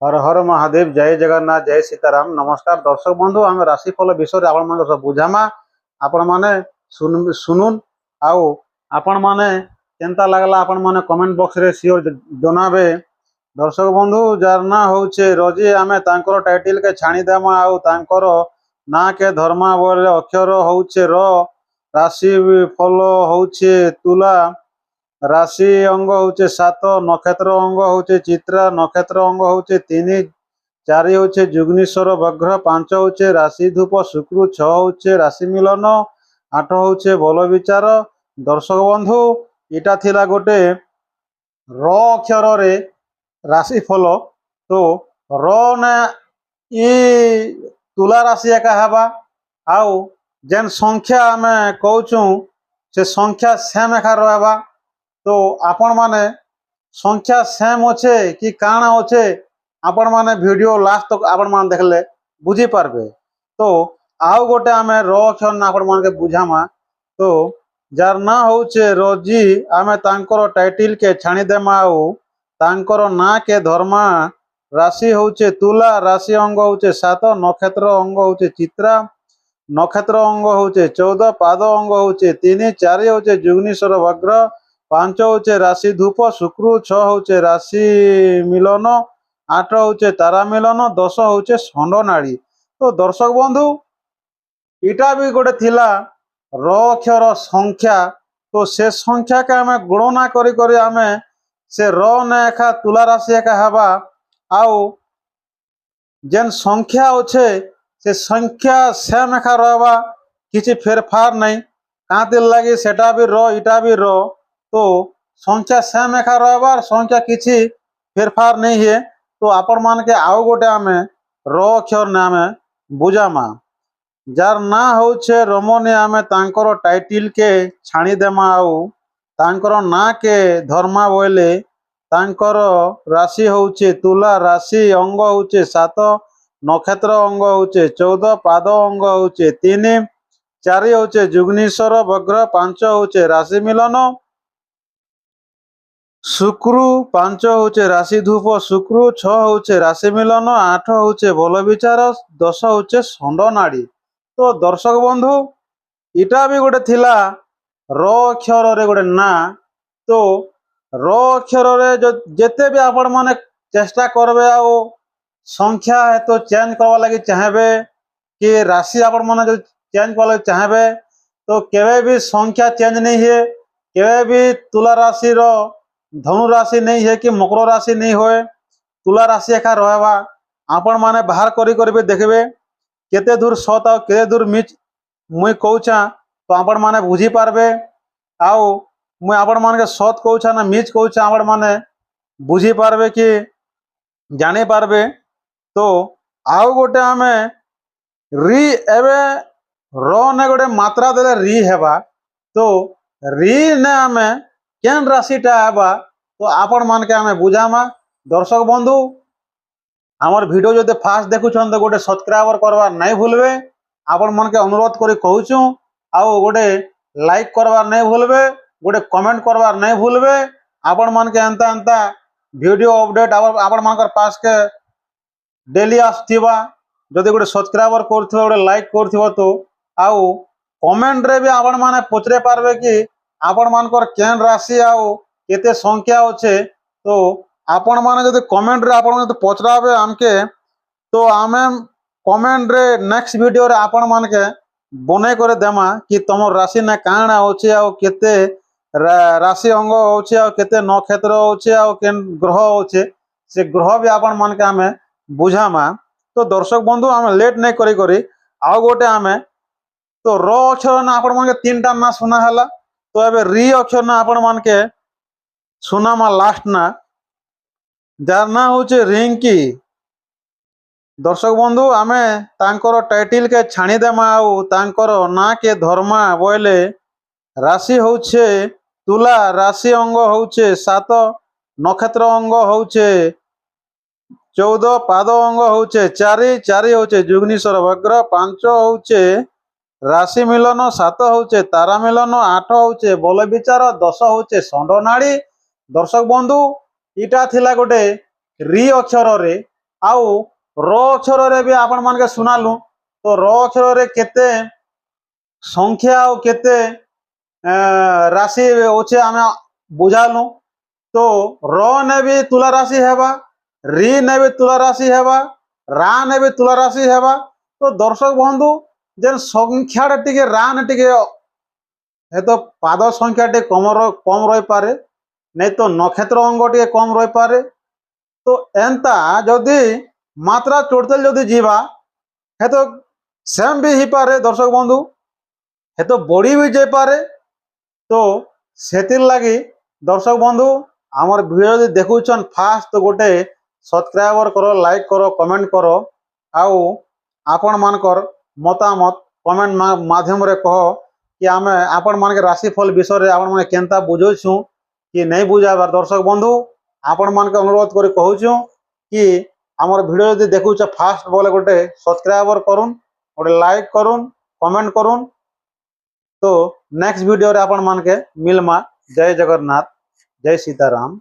हर हर महादेव जय जगन्नाथ जय सीताराम नमस्कार दर्शक बंधु आम राशिफल विषय आपण सब बुझामा आपण माने सुनुन आउ आपण माने केनता लागला आपण माने कमेंट बॉक्स रे सियोर जनाबे। दर्शक बंधु जार ना होचे रोजी आमे तांकर टाइटल के छाणी देमा आउ तांकर ना के धर्मा बोले अक्षर होचे र राशि फल होचे तुला राशि अंग होचे 7 नक्षत्र अंग होचे चित्रा नक्षत्र अंग होचे 3 4 होचे जुग्नीश्वर वग्र 5 होचे राशि धूप शुक्र 6 होचे राशि मिलन 8 होचे बल विचार। दर्शक बंधु इटा थिला गोटे र अक्षर रे राशि फल तो र ने ई तुला राशि एका हवा आउ जेन संख्या आमे कहूँ से संख्या सेम एका रहबा। तो आपण माने संख्या सेम अच्छे कि काना अच्छे आपण माने वीडियो लास्ट तक आपण मान देखले बुझी पारबे। तो आउ गोटे आमे र अक्षर ना आपण मान के बुझामा तो जार ना होचे रोजी आमे तांकर टाइटल के छाणी देमा आउ तांकर ना के धर्मा राशि होचे तुला राशि अंग होचे 7 नक्षत्र अंग होचे चित्रा नक्षत्र अंग होचे 14 पाद अंग होचे 3 4 होचे जुग्नीश्वर वग्र 5 होचे राशि धूप शुक्र 6 होचे राशि मिलन 8 होचे तारा मिलन 10 होचे षंड नाड़ी। तो दर्शक बंधु इटा भी गोटे थिला र अक्षर संख्या तो से संख्या के आमे गणना करी करी आमे से र ने एका तुला राशि एका हवा आउ जेन संख्या अच्छे से संख्या सेम एका रहबा किसी फेरफार नहीं कातिर लगी सेटा भी र इटा भी र तो संख्या सेम एका रहबार संख्या किसी फेरफार नहीं है। तो आपण मान के आउ गोटे आमे र अक्षर ने आमे बुझामा जार ना होचे रमने आमे तांकर टाइटल के छाणी देमा आउ तांकर ना के धर्मा बोले तांकर राशि होचे तुला राशि अंग होचे 7 नक्षत्र अंग होचे 14 पाद अंग होचे 3 4 होचे जुग्नीश्वर वग्र 5 होचे राशि मिलन शुक्र 5 होचे राशि धूप शुक्र 6 होचे राशि मिलन 8 होचे बल विचार 10 होचे षंड नाड़ी। तो दर्शक बंधु इटा भी गोटे थिला र अक्षर रे गोटे ना तो र अक्षर रे जेते भी आपण माने चेष्टा करबे आ संख्या है तो चेंज करवा लगी चाहेबे कि राशि आपण माने जो चेंज करवा लगी चाहेबे तो केवे भी संख्या चेंज नहीं है केवे भी तुला राशि रो धनु राशि नहीं है कि मकर राशि नहीं होए तुला राशि एका रहबा आपण माने बाहर करी करी भी देखबे केते दूर सत आ केते दूर मिच मुई कहूछा तो आपण माने बुझी पारबे आउ मुई आपण मान के सत कहूछा ना मिच कहूछा आपण माने बुझी पारबे कि जानी पारबे। तो आउ गोटे आमे री एबे र ने गोटे मात्रा देले री हेबा तो री ने आमे केन राशिटा हेबा तो आपण मान के आमे बुझामा। दर्शक बंधु आमर वीडियो जो फास्ट देखुछन तो गोटे सब्सक्राइबर करवा नहीं भूलबे आपण मन के अनुरोध करी कहूछु आउ गोटे लाइक करवा नहीं भूलबे गोटे कमेंट करवा नहीं भूलबे आपण मन के एंता एंता वीडियो अपडेट आपण मन पास के डेली आसथिबा जदि गोटे सब्सक्राइबर करथिबो गोटे लाइक करथिबो तो आउ कमेंट रे भी आपण माने पचरे पारबे कि आपण मानकर केन राशि आउ केते संख्या अच्छे तो आपण माने जदि कमेंट रे आपण जदि पचराबे हमके तो आमे कमेंट रे नेक्स्ट वीडियो रे आपण मान के बने करे देमा कि तुम राशि ने काना अच्छे आ केते राशि अंग अच्छे आ केते नक्षत्र अच्छे आ केन ग्रह अच्छे से ग्रह भी आपण मान के आमे बुझामा। तो दर्शक बंधु आमे लेट नहीं करी करी आउ गोटे आमे तो र अक्षर ना आपण मान के 3टा ना सुना हला तो एबे री अक्षर ना आपण मान के सुनामा लास्ट ना जार ना होचे रिंकी। दर्शक बंधु आमे तांकर टाइटल के छाणी देमा आउ तांकर ना के धर्मा बोले राशि होचे तुला राशि अंग होचे 7 नक्षत्र अंग होचे 14 पाद अंग होचे 4 होचे जुग्नीश्वर वग्र 5 होचे राशि मिलन 7 होचे तारा मिलन 8 होचे बल विचार 10 होचे षंड नाड़ी। दर्शक बंधु इटा थिला गोटे री अक्षर रे आउ र अक्षर रे भी आपण मान के सुनालु तो र अक्षर रे केते संख्या और केते राशि अच्छे आम बुझालु तो र ने भी तुला राशि हेबा री ने भी तुला राशि हेबा रा ने भी तुला राशि हेबा तो दर्शक बंधु जेन संख्या टिके रा ने टिके तो पाद संख्या टे कम रही पारे नहीं तो नक्षत्र अंग टे कम रही पारे तो एंता जदि मात्रा टोटल जदि जीवा है तो सेम भी ही पारे दर्शक बंधु है तो बढ़ी भी जाई पारे तो सेतिर लगी दर्शक बंधु आमर वीडियो जदि देखुछन फास्ट तो गोटे सब्सक्राइबर करो लाइक करो कमेंट करो आउ आपण मानकर मतामत कमेंट माध्यम रे कहो कि आम आपण मान के राशिफल विषय आपण मैंने केनता बुझोछु कि नहीं बुझाबार दर्शक बंधु आपण मान के अनुरोध कर कहूँ कि आमर वीडियो जदि देखुछ फास्ट बोले गोटे सब्सक्राइबर करुन गोटे लाइक करुन कमेंट करुन तो नेक्स्ट वीडियो रे आपण मान के मिलमा जय जगन्नाथ जय सीताराम।